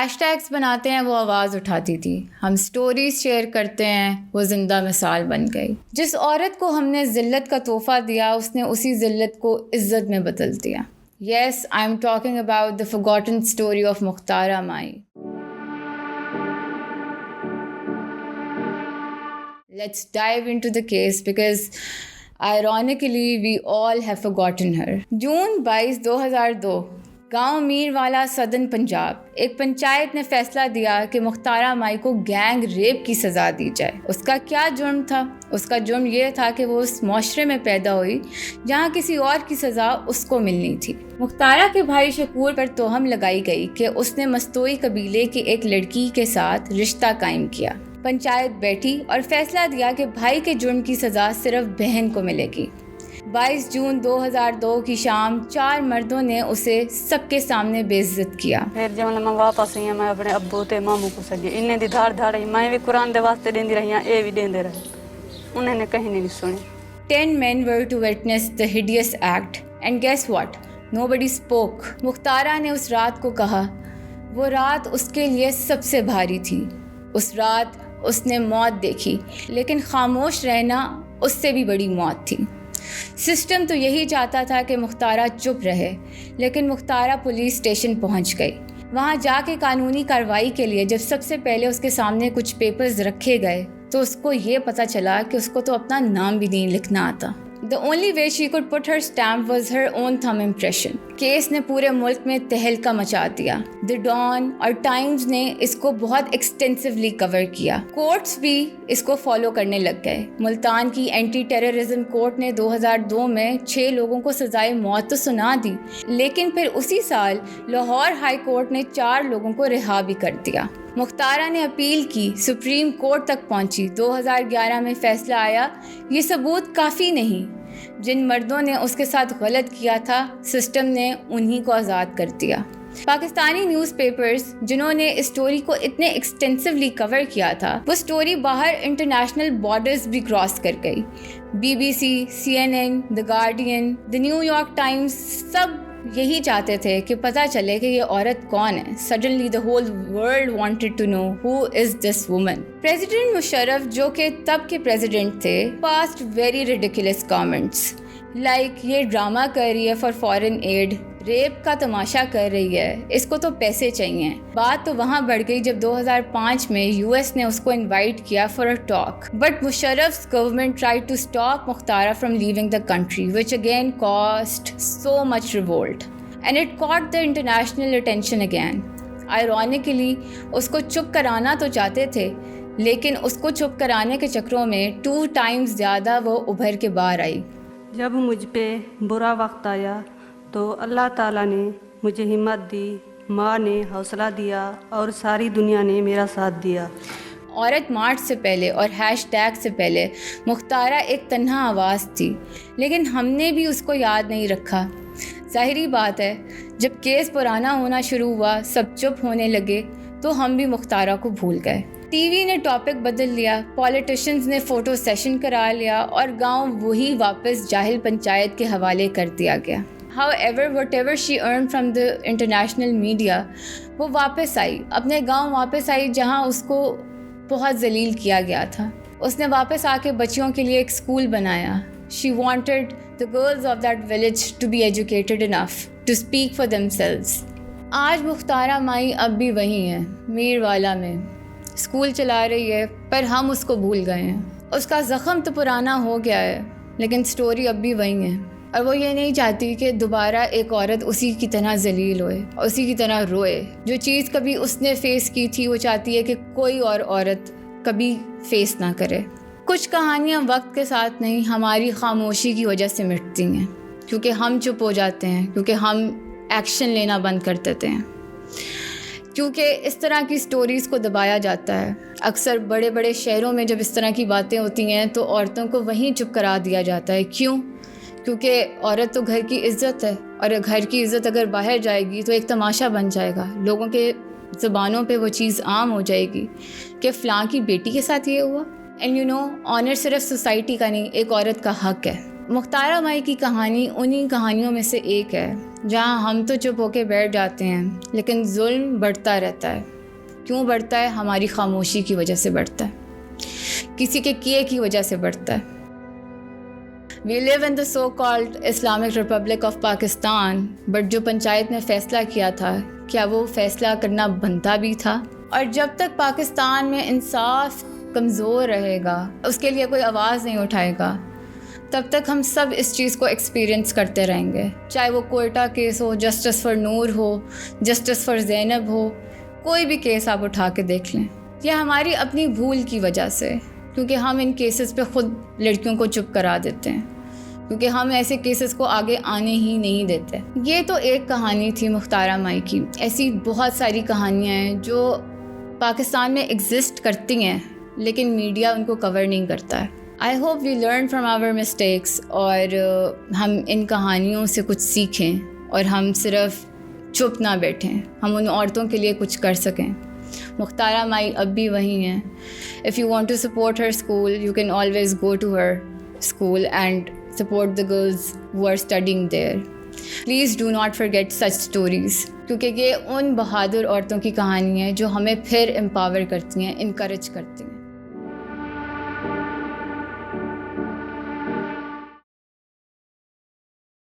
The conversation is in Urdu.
ہیش ٹیگس بناتے ہیں وہ آواز اٹھاتی تھی، ہم سٹوریز شیئر کرتے ہیں وہ زندہ مثال بن گئی. جس عورت کو ہم نے ذلت کا تحفہ دیا اس نے اسی ذلت کو عزت میں بدل دیا. Yes, I'm talking about the forgotten story of Mukhtara Mai. Let's dive into the case because ironically we all have forgotten her. جون 22 2002 گاؤں میر والا سدن پنجاب، ایک پنچایت نے فیصلہ دیا کہ مختارہ مائی کو گینگ ریپ کی سزا دی جائے. اس کا کیا جرم تھا؟ اس کا جرم یہ تھا کہ وہ اس معاشرے میں پیدا ہوئی جہاں کسی اور کی سزا اس کو ملنی تھی. مختارہ کے بھائی شکور پر توہم لگائی گئی کہ اس نے مستوئی قبیلے کی ایک لڑکی کے ساتھ رشتہ قائم کیا. پنچایت بیٹھی اور فیصلہ دیا کہ بھائی کے جرم کی سزا صرف بہن کو ملے گی. 22 جون 2002 کی شام 4 مردوں نے اسے سب کے سامنے بے عزت کیا. پھر جب میں واپس آئی میں اپنے ابو تے ماموں کو سگے انہیں دی دھار دھاڑی میں بھی قرآن دے واسطے دیندی رہی ہاں، اے بھی دیندے رہے، انہوں نے کہیں نہیں سنی. 10 men were to witness the hideous act and guess what? Nobody spoke. مختارہ نے اس رات کو کہا وہ رات اس کے لیے سب سے بھاری تھی. اس رات اس نے موت دیکھی لیکن خاموش رہنا اس سے بھی بڑی موت تھی. سسٹم تو یہی چاہتا تھا کہ مختارہ چپ رہے لیکن مختارہ پولیس اسٹیشن پہنچ گئی. وہاں جا کے قانونی کارروائی کے لیے جب سب سے پہلے اس کے سامنے کچھ پیپرز رکھے گئے تو اس کو یہ پتہ چلا کہ اس کو تو اپنا نام بھی نہیں لکھنا آتا. The only way she could put her stamp was her own thumb impression. Case نے پورے ملک میں تہلکہ مچا دیا. The Dawn اور ٹائمز نے اس کو بہت ایکسٹینسولی کور کیا. کورٹس بھی اس کو فالو کرنے لگ گئے. ملتان کی اینٹی ٹیررزم کورٹ نے 2002 میں 6 لوگوں کو سزائے موت تو سنا دی لیکن پھر اسی سال لاہور ہائی کورٹ نے 4 لوگوں کو رہا بھی کر دیا. مختارہ نے اپیل کی، سپریم کورٹ تک پہنچی. 2011 میں فیصلہ آیا یہ ثبوت کافی نہیں. جن مردوں نے اس کے ساتھ غلط کیا تھا سسٹم نے انہی کو آزاد کر دیا. پاکستانی نیوز پیپرز جنہوں نے اس سٹوری کو اتنے ایکسٹینسولی کور کیا تھا وہ سٹوری باہر انٹرنیشنل بارڈرز بھی کراس کر گئی. BBC, CNN, The Guardian, The New York Times سب یہی چاہتے تھے کہ پتہ چلے کہ یہ عورت کون ہے. Suddenly the whole world wanted to know who is this woman. President Musharraf جو کہ تب کے پریزیڈنٹ تھے passed very ridiculous comments like یہ ڈرامہ کر رہی ہے فار فارن ایڈ، ریپ کا تماشا کر رہی ہے، اس کو تو پیسے چاہیے. بات تو وہاں بڑھ گئی جب 2005 میں US نے اس کو انوائٹ کیا فار اے ٹاک بٹ مشرف's government tried to stop Mukhtaran from leaving the country which again caused so much revolt and it caught the international attention again. Ironically اس کو چپ کرانا تو چاہتے تھے لیکن اس کو چپ کرانے کے چکروں میں 2 times زیادہ وہ ابھر کے باہر آئی. جب مجھ پہ برا وقت آیا تو اللہ تعالیٰ نے مجھے ہمت دی، ماں نے حوصلہ دیا اور ساری دنیا نے میرا ساتھ دیا. عورت مارچ سے پہلے اور ہیش ٹیگ سے پہلے مختارہ ایک تنہا آواز تھی لیکن ہم نے بھی اس کو یاد نہیں رکھا. ظاہری بات ہے جب کیس پرانا ہونا شروع ہوا سب چپ ہونے لگے تو ہم بھی مختارہ کو بھول گئے. ٹی وی نے ٹاپک بدل لیا، پولیٹیشنز نے فوٹو سیشن کرا لیا اور گاؤں وہی واپس جاہل پنچایت کے حوالے کر دیا گیا. However, whatever she earned from the international media وہ واپس آئی، اپنے گاؤں واپس آئی جہاں اس کو بہت ذلیل کیا گیا تھا. اس نے واپس آ کے بچیوں کے لیے ایک اسکول بنایا. She wanted the girls of that village to be educated enough to speak for themselves. آج مختارہ مائی اب بھی وہی ہیں میر والا میں، اسکول چلا رہی ہے پر ہم اس کو بھول گئے ہیں. اس کا زخم تو پرانا ہو گیا ہے لیکن سٹوری اب بھی وہی ہے اور وہ یہ نہیں چاہتی کہ دوبارہ ایک عورت اسی کی طرح ذلیل ہوئے، اسی کی طرح روئے. جو چیز کبھی اس نے فیس کی تھی وہ چاہتی ہے کہ کوئی اور عورت کبھی فیس نہ کرے. کچھ کہانیاں وقت کے ساتھ نہیں ہماری خاموشی کی وجہ سے مٹتی ہیں کیونکہ ہم چپ ہو جاتے ہیں، کیونکہ ہم ایکشن لینا بند کر دیتے ہیں، کیونکہ اس طرح کی سٹوریز کو دبایا جاتا ہے. اکثر بڑے بڑے شہروں میں جب اس طرح کی باتیں ہوتی ہیں تو عورتوں کو وہیں چپ کرا دیا جاتا ہے. کیوں؟ کیونکہ عورت تو گھر کی عزت ہے اور گھر کی عزت اگر باہر جائے گی تو ایک تماشا بن جائے گا، لوگوں کے زبانوں پہ وہ چیز عام ہو جائے گی کہ فلاں کی بیٹی کے ساتھ یہ ہوا. اینڈ یو نو آنر صرف سوسائٹی کا نہیں ایک عورت کا حق ہے. مختارہ مائی کی کہانی انہی کہانیوں میں سے ایک ہے جہاں ہم تو چپ ہو کے بیٹھ جاتے ہیں لیکن ظلم بڑھتا رہتا ہے. کیوں بڑھتا ہے؟ ہماری خاموشی کی وجہ سے بڑھتا ہے, کسی کے کیے کی وجہ سے بڑھتا ہے. We live in the so-called Islamic Republic of Pakistan, but جو پنچایت نے فیصلہ کیا تھا کیا وہ فیصلہ کرنا بنتا بھی تھا؟ اور جب تک پاکستان میں انصاف کمزور رہے گا, اس کے لیے کوئی آواز نہیں اٹھائے گا, تب تک ہم سب اس چیز کو ایکسپیرینس کرتے رہیں گے. چاہے وہ کوئٹہ کیس ہو, جسٹس فار نور ہو, جسٹس فار زینب ہو, کوئی بھی کیس آپ اٹھا کے دیکھ لیں. یہ ہماری اپنی بھول کی وجہ سے, کیونکہ ہم ان کیسز پہ خود لڑکیوں کو چپ کرا دیتے ہیں, کیونکہ ہم ایسے کیسز کو آگے آنے ہی نہیں دیتے. یہ تو ایک کہانی تھی مختارہ مائی کی. ایسی بہت ساری کہانیاں ہیں جو پاکستان میں ایگزسٹ کرتی ہیں لیکن میڈیا ان کو کور نہیں کرتا ہے. I hope we learn from our mistakes, اور ہم ان کہانیوں سے کچھ سیکھیں اور ہم صرف چپ نہ بیٹھیں, ہم ان عورتوں کے لیے کچھ کر سکیں. مختارہ مائی اب بھی وہیں ہیں. If you want to support her school, you can always go to her school and support the girls who are studying there. Please do not forget such stories, کیونکہ یہ ان بہادر عورتوں کی کہانی ہے جو ہمیں پھر امپاور کرتی ہیں, انکریج کرتی ہیں.